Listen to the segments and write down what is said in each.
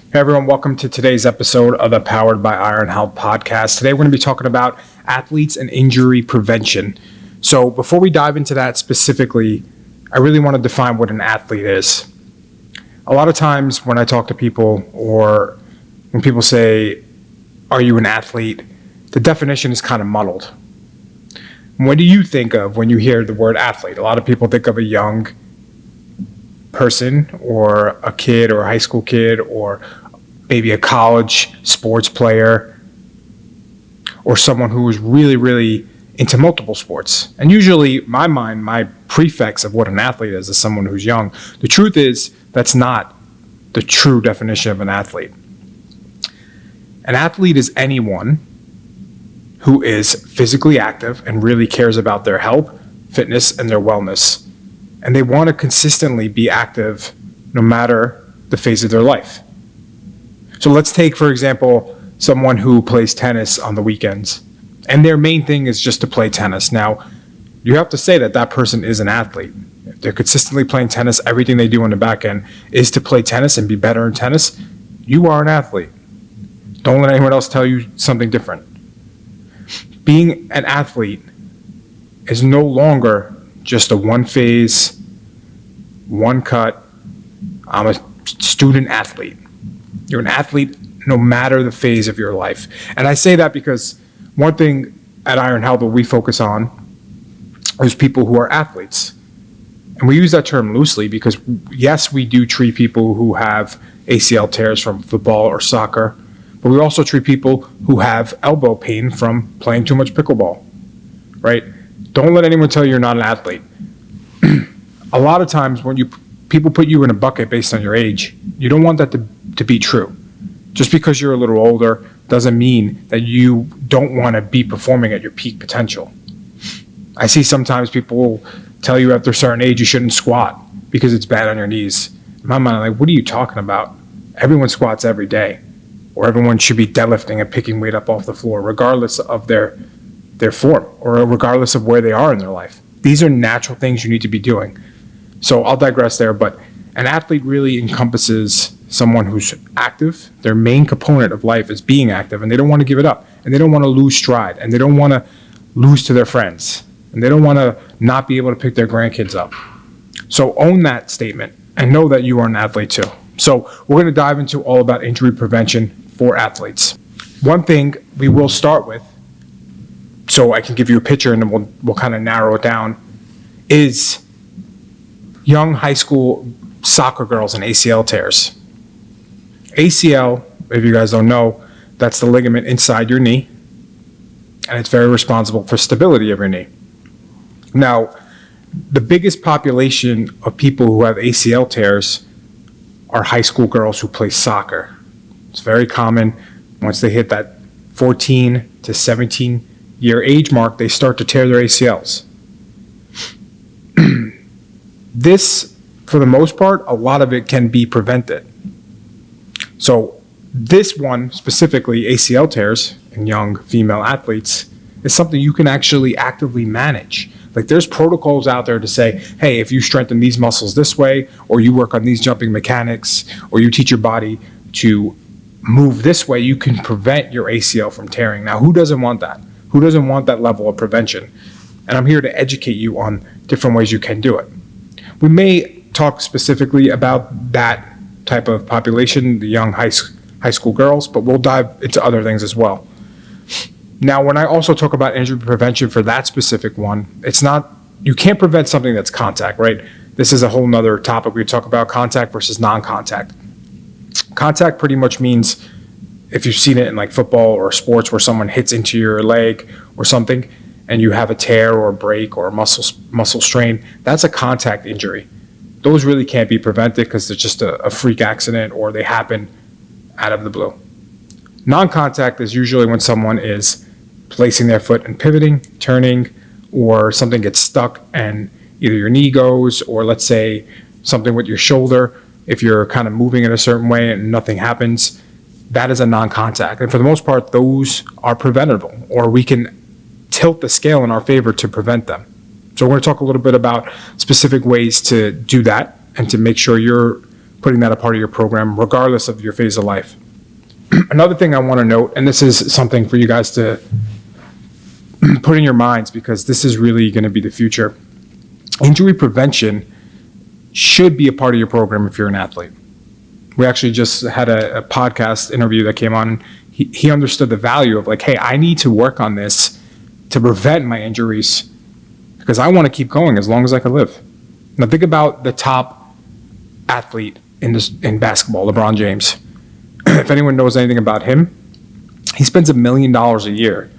Hey everyone, welcome to today's episode of the Powered by Iron Health podcast. Today we're going to be talking about athletes and injury prevention. So before we dive into that specifically, I really want to define what an athlete is. A lot of times when I talk to people or when people say, are you an athlete? The definition is kind of muddled. What do you think of when you hear the word athlete? A lot of people think of a young person or a kid or a high school kid or maybe a college sports player or someone who is really into multiple sports. And usually my prefix of what an athlete is someone who's young. The truth is that's not the true definition of an athlete. An athlete is anyone who is physically active and really cares about their health, fitness, and their wellness. And they want to consistently be active no matter the phase of their life. So let's take, for example, someone who plays tennis on the weekends, and their main thing is just to play tennis. Now, you have to say that that person is an athlete. If they're consistently playing tennis, everything they do on the back end is to play tennis and be better in tennis, you are an athlete. Don't let anyone else tell you something different. Being an athlete is no longer just a one phase, one cut, I'm a student athlete. You're an athlete no matter the phase of your life. And I say that because one thing at Iron Health that we focus on is people who are athletes. And we use that term loosely because, yes, we do treat people who have ACL tears from football or soccer, but we also treat people who have elbow pain from playing too much pickleball, right? Don't let anyone tell you you're not an athlete. A lot of times when people put you in a bucket based on your age, you don't want that to be true. Just because you're a little older doesn't mean that you don't want to be performing at your peak potential. I see sometimes people tell you after a certain age you shouldn't squat because it's bad on your knees. In my mind, I'm like, what are you talking about? Everyone squats every day, or everyone should be deadlifting and picking weight up off the floor, regardless of their form or regardless of where they are in their life. These are natural things you need to be doing. So I'll digress there, but an athlete really encompasses someone who's active. Their main component of life is being active, and they don't want to give it up, and they don't want to lose stride, and they don't want to lose to their friends, and they don't want to not be able to pick their grandkids up. So own that statement and know that you are an athlete too. So we're going to dive into all about injury prevention for athletes. One thing we will start with, so I can give you a picture and then we'll kind of narrow it down, is young high school soccer girls and ACL tears. ACL, if you guys don't know, that's the ligament inside your knee, and it's very responsible for stability of your knee. Now, the biggest population of people who have ACL tears are high school girls who play soccer. It's very common. Once they hit that 14 to 17 year age mark, they start to tear their ACLs. This, for the most part, a lot of it can be prevented. So this one, specifically ACL tears in young female athletes, is something you can actually actively manage. Like there's protocols out there to say, hey, if you strengthen these muscles this way, or you work on these jumping mechanics, or you teach your body to move this way, you can prevent your ACL from tearing. Now, who doesn't want that? Who doesn't want that level of prevention? And I'm here to educate you on different ways you can do it. We may talk specifically about that type of population, the young high school girls, but we'll dive into other things as well. Now, when I also talk about injury prevention for that specific one, it's not, you can't prevent something that's contact, right? This is a whole nother topic. We talk about contact versus non-contact. Contact pretty much means, if you've seen it in like football or sports where someone hits into your leg or something and you have a tear or a break or a muscle strain, that's a contact injury. Those really can't be prevented because it's just a freak accident or they happen out of the blue. Non-contact is usually when someone is placing their foot and pivoting, turning, or something gets stuck and either your knee goes, or let's say something with your shoulder, if you're kind of moving in a certain way and nothing happens, that is a non-contact. And for the most part, those are preventable, or we can tilt the scale in our favor to prevent them. So we're going to talk a little bit about specific ways to do that and to make sure you're putting that a part of your program, regardless of your phase of life. Another thing I want to note, and this is something for you guys to put in your minds because this is really going to be the future. Injury prevention should be a part of your program if you're an athlete. We actually just had a podcast interview that came on. He understood the value of like, hey, I need to work on this to prevent my injuries because I want to keep going as long as I can live. Now think about the top athlete in basketball, LeBron James. If anyone knows anything about him, he spends $1 million a year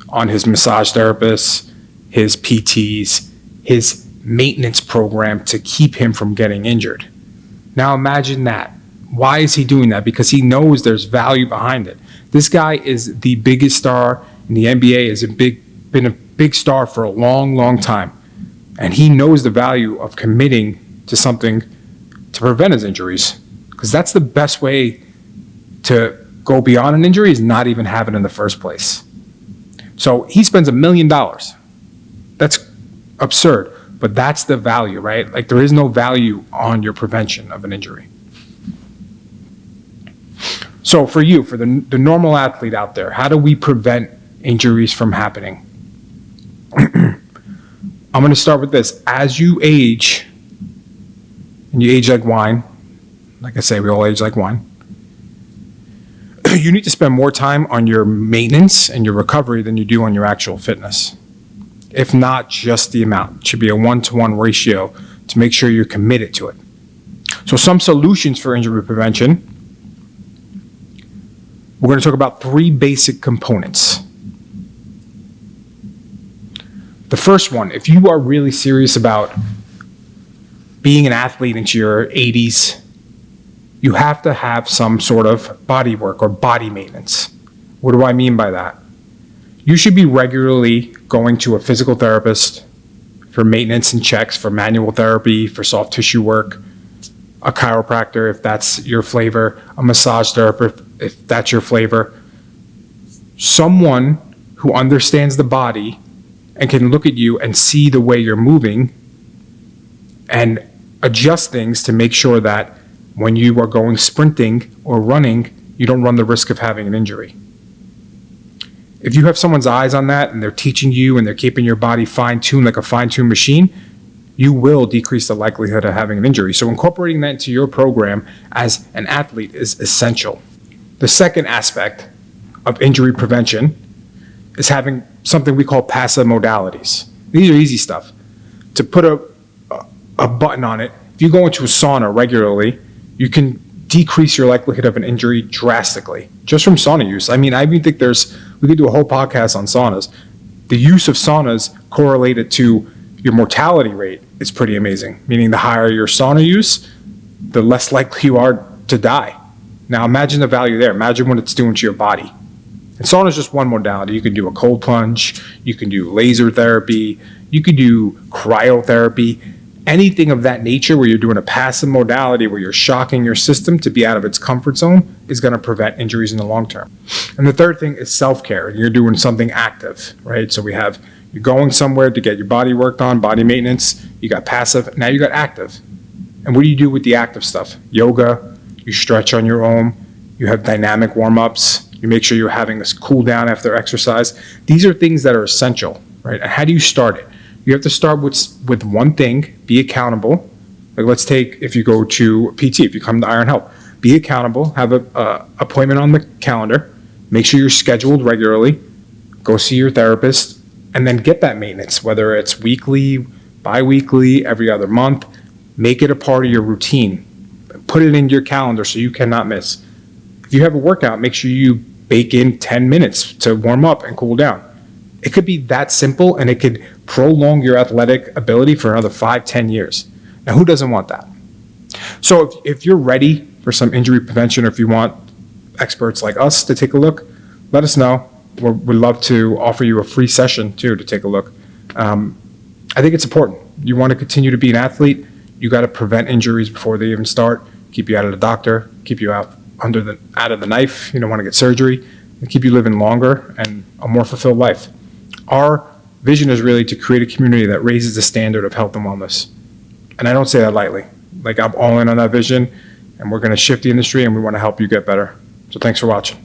on his massage therapists, his PTs, his maintenance program to keep him from getting injured. Now imagine that. Why is he doing that? Because he knows there's value behind it. This guy is the biggest star in the NBA, has been a big star for a long, long time. And he knows the value of committing to something to prevent his injuries. Because that's the best way to go beyond an injury is not even have it in the first place. So he spends $1 million. That's absurd, but that's the value, right? Like there is no value on your prevention of an injury. So for you, for the normal athlete out there, how do we prevent injuries from happening? I'm going to start with this. As you age, and you age like wine, like I say, we all age like wine, you need to spend more time on your maintenance and your recovery than you do on your actual fitness. If not just the amount. It should be a 1-to-1 ratio to make sure you're committed to it. So some solutions for injury prevention. We're going to talk about 3 basic components. The first one, if you are really serious about being an athlete into your 80s, you have to have some sort of body work or body maintenance. What do I mean by that? You should be regularly going to a physical therapist for maintenance and checks, for manual therapy, for soft tissue work, a chiropractor if that's your flavor, a massage therapist if that's your flavor. Someone who understands the body and can look at you and see the way you're moving and adjust things to make sure that when you are going sprinting or running, you don't run the risk of having an injury. If you have someone's eyes on that and they're teaching you and they're keeping your body fine-tuned like a fine-tuned machine, you will decrease the likelihood of having an injury. So incorporating that into your program as an athlete is essential. The second aspect of injury prevention is having something we call passive modalities. These are easy stuff. To put a button on it, if you go into a sauna regularly, you can decrease your likelihood of an injury drastically just from sauna use. I mean, I even think we could do a whole podcast on saunas. The use of saunas correlated to your mortality rate is pretty amazing, meaning the higher your sauna use, the less likely you are to die. Now imagine the value there. Imagine what it's doing to your body. And sauna is just one modality. You can do a cold plunge, you can do laser therapy, you could do cryotherapy, anything of that nature where you're doing a passive modality where you're shocking your system to be out of its comfort zone is going to prevent injuries in the long term. And the third thing is self-care. You're doing something active, right? So you're going somewhere to get your body worked on, body maintenance. You got passive, now you got active. And what do you do with the active stuff? Yoga, you stretch on your own, you have dynamic warm-ups, you make sure you're having this cool down after exercise. These are things that are essential, right? And how do you start it? You have to start with one thing, be accountable. Like let's take, if you go to PT, if you come to Iron Health, be accountable, have an appointment on the calendar, make sure you're scheduled regularly, go see your therapist, and then get that maintenance, whether it's weekly, bi-weekly, every other month. Make it a part of your routine. Put it in your calendar so you cannot miss. If you have a workout, make sure you bake in 10 minutes to warm up and cool down. It could be that simple, and it could prolong your athletic ability for another 5-10 years. Now, who doesn't want that? So if you're ready for some injury prevention, or if you want experts like us to take a look, let us know. We'd love to offer you a free session, too, to take a look. I think it's important. You want to continue to be an athlete, you got to prevent injuries before they even start, keep you out of the doctor, keep you out of the knife. You don't want to get surgery, and keep you living longer and a more fulfilled life. Our vision is really to create a community that raises the standard of health and wellness. And I don't say that lightly. Like, I'm all in on that vision. and we're going to shift the industry, and we want to help you get better. So thanks for watching.